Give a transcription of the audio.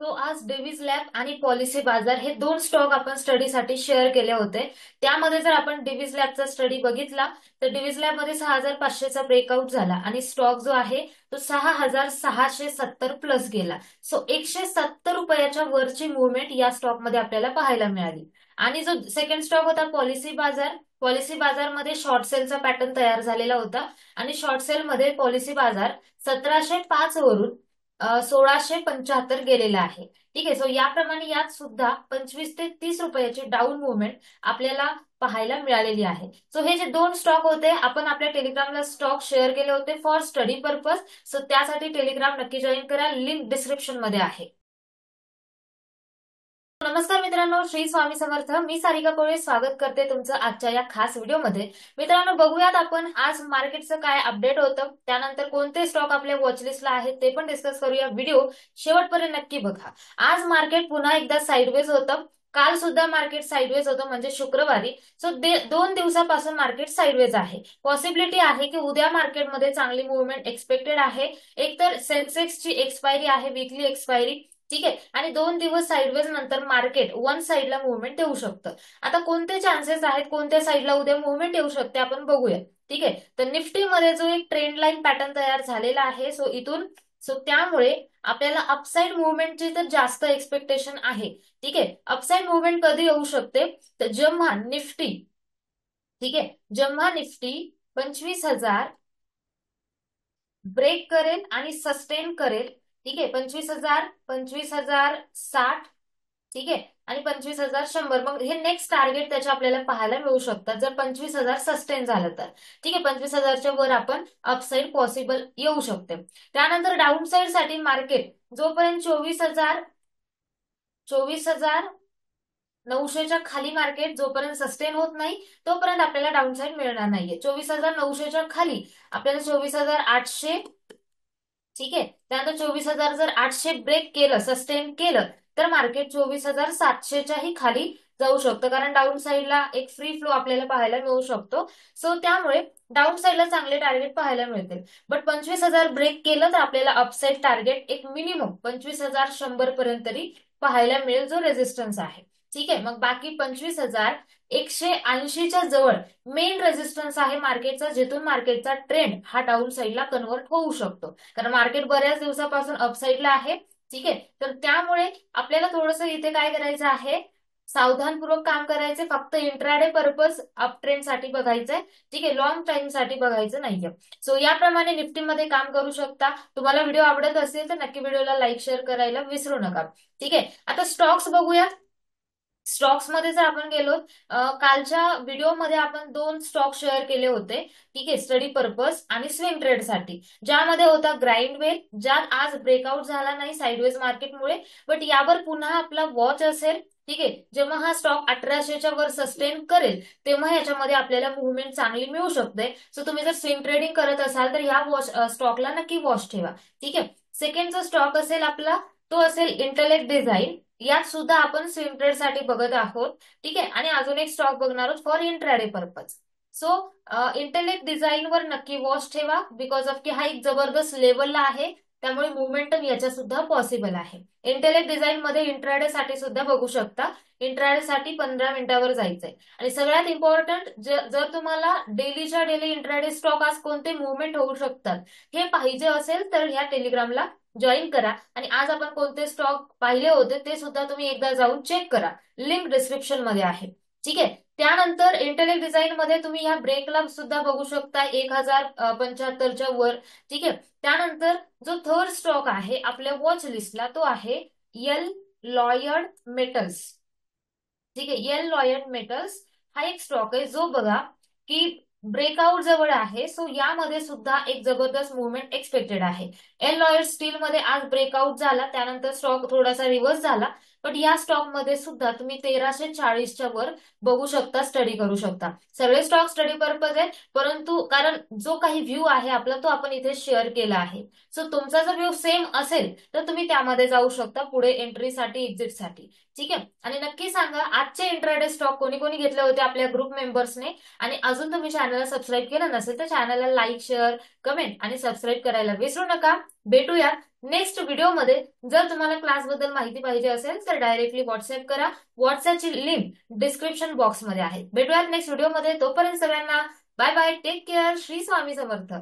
तो आज Davis lab आणि पॉलिसी बाजार हे दोन स्टॉक आपण स्टडीसाठी शेअर केले होते. त्यामध्ये जर आपण डेव्हिस लॅबचा स्टडी बघितला तर डेव्हिस लॅब मध्ये 6500चा ब्रेकआउट झाला आणि स्टॉक जो आहे तो 6670 प्लस गेला. सो 170 रुपयाच्या वरची मुवमेंट या स्टॉक मध्ये आपल्याला पाहायला मिळाली. आणि जो सेकंड स्टॉक होता पॉलिसी बाजारमध्ये शॉर्ट सेलचा पॅटर्न तयार झालेला होता आणि शॉर्ट सेल मध्ये पॉलिसी बाजार 1705 वरून 1675 गेलेला आहे. ठीक आहे. सो याप्रमाणे यात सुद्धा 25 ते 30 रुपयाची डाऊन मुवमेंट आपल्याला पाहायला मिळालेली आहे. सो हे जे दोन स्टॉक होते आपण आपल्या टेलिग्रामला स्टॉक शेअर केले होते फॉर स्टडी पर्पज. सो त्यासाठी टेलिग्राम नक्की जॉईन करा, लिंक डिस्क्रिप्शन मध्ये आहे. नमस्कार मित्रांनो, श्री स्वामी समर्थ. मी सारिका कोळे स्वागत करते तुमचं आजच्या या खास व्हिडिओमध्ये. मित्रांनो, बघूयात आपण आज मार्केटचं काय अपडेट होतं, त्यानंतर कोणते स्टॉक आपल्या वॉचलिस्टला आहेत ते पण डिस्कस करूया. व्हिडिओ शेवटपर्यंत नक्की बघा. आज मार्केट पुन्हा एकदा साइडवेज होतं. काल सुद्धा मार्केट साइडवेज होतं, म्हणजे शुक्रवारी. सो 2 दिवसापासून मार्केट साइडवेज आहे. पॉसिबिलिटी आहे की उद्या मार्केटमध्ये चांगली मुवमेंट एक्सपेक्टेड आहे. एकतर सेन्सेक्सची एक्सपायरी आहे, वीकली एक्सपायरी. ठीक आहे. आणि 2 दिवस साइडवेज नंतर मार्केट वन साइडला मुवमेंट येऊ शकतं. आता कोणते चान्सेस आहेत, कोणत्या साइडला उद्या मुवमेंट येऊ शकते आपण बघूया. ठीक आहे. तर निफ्टीमध्ये जो एक ट्रेंड लाईन पॅटर्न तयार झालेला आहे, सो त्यामुळे आपल्याला अपसाइड मुवमेंटची तर जास्त एक्सपेक्टेशन आहे. ठीक आहे. अपसाइड मुवमेंट कधी येऊ शकते तर जेव्हा निफ्टी, ठीक आहे, जेव्हा निफ्टी 25,000 ब्रेक करेल आणि सस्टेन करेल. ठीक आहे. 25,000, 25,060, ठीक आहे, आणि 25,100. मग हे नेक्स्ट टार्गेट त्याचे आपल्याला पाहायला मिळू शकतात जर 25,000 सस्टेन झालं तर. ठीक आहे. 25,000च्या वर आपण अपसाइड पॉसिबल येऊ शकते. त्यानंतर डाऊन साइड साठी मार्केट जोपर्यंत 24,900च्या खाली मार्केट जोपर्यंत सस्टेन होत नाही तोपर्यंत आपल्याला डाऊन साइड मिळणार नाहीये. 24,900च्या खाली आपल्याला 24,800, ठीक आहे, त्यानंतर 24,000 जर 800 ब्रेक केलं, सस्टेन केलं, तर मार्केट 24,700च्याही खाली जाऊ शकतं, कारण डाऊन साइडला एक फ्री फ्लो आपल्याला पाहायला मिळू शकतो. सो त्यामुळे डाऊन साइडला चांगले टार्गेट पाहायला मिळतील. बट 25,000 ब्रेक केलं तर आपल्याला अपसाइड टार्गेट एक मिनिमम 25,100 पर्यंत तरी पाहायला मिळेल, जो रेजिस्टन्स आहे. ठीक आहे. मग बाकी 25,180च्या जवळ मेन रेजिस्टन्स आहे मार्केटचा, जिथून मार्केटचा ट्रेंड हा डाऊन साइडला कन्वर्ट होऊ शकतो, कारण मार्केट बऱ्याच दिवसापासून अपसाइडला आहे. ठीक आहे. तर त्यामुळे आपल्याला थोडंसं इथे काय करायचं आहे, सावधानपूर्वक काम करायचे. फक्त इंट्राडे पर्पज अप ट्रेंड साठी बघायचंय. ठीक आहे. लॉंग टाइम साठी बघायचं नाहीये. सो याप्रमाणे निफ्टीमध्ये काम करू शकता. तुम्हाला व्हिडिओ आवडत असेल तर नक्की व्हिडिओला लाईक शेअर करायला विसरू नका. ठीक आहे. आता स्टॉक्स बघूया. स्टॉक्स मध्ये जर आपण गेलो, कालच्या व्हिडिओमध्ये आपण दोन स्टॉक शेअर केले होते. ठीक आहे, स्टडी पर्पज आणि स्विंग ट्रेड साठी, ज्यामध्ये होता ग्राइंडवेल, ज्यात आज ब्रेकआउट झाला नाही साइडवेज मार्केटमुळे, बट यावर पुन्हा आपला वॉच असेल. ठीक आहे. जेव्हा हा स्टॉक 1800च्या वर सस्टेन करेल तेव्हा याच्यामध्ये आपल्याला मुवमेंट चांगली मिळू शकते. सो तुम्ही जर स्विंग ट्रेडिंग करत असाल तर ह्या स्टॉकला नक्की वॉच ठेवा. ठीक आहे. सेकंड जो स्टॉक असेल आपला तो असेल इंटेलेक्ट डिझाइन. यात सुद्धा आपण स्विंग ट्रेड साठी बघत आहोत. ठीक आहे. आणि अजून एक स्टॉक बघणार आहोत for intraday purpose. So intellect design वर नक्की वॉच ठेवा, बिकॉज ऑफ की हा एक जबरदस्त लेवलला आहे, त्यामुळे मुवमेंटम याच्या सुद्धा पॉसिबल आहे. इंटेलेक्ट डिझाइन मध्ये इंट्राडे साठी सुद्धा बघू शकता. इंट्राडे साठी 15 मिनिटावर जायचंय. आणि सगळ्यात इम्पॉर्टंट, जर तुम्हाला डेलीच्या डेली इंट्राडे स्टॉक आज कोणते मुवमेंट होऊ शकतात हे पाहिजे असेल तर ह्या टेलिग्रामला जॉईन करा. आणि आज आपण कोणते स्टॉक पाहिले होते ते सुद्धा तुम्ही एकदा जाऊन चेक करा, लिंक डिस्क्रिप्शन मध्ये आहे. ठीक आहे. त्यानंतर इंटेलेक्ट डिझाइन मध्ये तुम्ही ह्या ब्रेकला सुद्धा बघू शकता 1,075च्या वर. ठीक आहे. त्यानंतर जो थर्ड स्टॉक आहे आपल्या वॉच लिस्टला तो आहे यल लॉयड मेटल्स. ठीक आहे. यल लॉयड मेटल्स हा एक स्टॉक आहे जो बघा की ब्रेकआउट जवळ आहे. सो यामध्ये सुद्धा एक जबरदस्त मुवमेंट एक्सपेक्टेड आहे. एल लॉयड स्टील मध्ये आज ब्रेकआउट झाला, त्यानंतर स्टॉक थोडासा रिव्हर्स झाला, बट या स्टॉक मध्ये सुद्धा तुम्ही 1340च्या वर बघू शकता, स्टडी करू शकता. सगळे स्टॉक स्टडी पर्पज आहेत, परंतु कारण जो काही व्ह्यू आहे आपला तो आपण इथे शेअर केला आहे. सो तुमचा जर व्ह्यू सेम असेल तर तुम्ही त्यामध्ये जाऊ शकता पुढे एंट्रीसाठी, एक्झिटसाठी. ठीक आहे. आणि नक्की सांगा आजचे इंट्राडे स्टॉक कोणी कोणी घेतले होते आपल्या ग्रुप मेंबर्सने. आणि अजून तुम्ही चॅनलला सबस्क्राईब केलं नसेल तर चॅनलला लाईक, शेअर, कमेंट आणि सबस्क्राईब करायला विसरू नका. भेटूया नेक्स्ट व्हिडिओमध्ये जर तुम्हाला क्लासबद्दल माहिती पाहिजे असेल तर डायरेक्टली व्हॉट्सअप करा. व्हॉट्सअपची लिंक डिस्क्रिप्शन बॉक्समध्ये आहे. भेटूयात नेक्स्ट व्हिडिओमध्ये. तोपर्यंत सगळ्यांना bye bye, take care. Shri Swami समर्थ.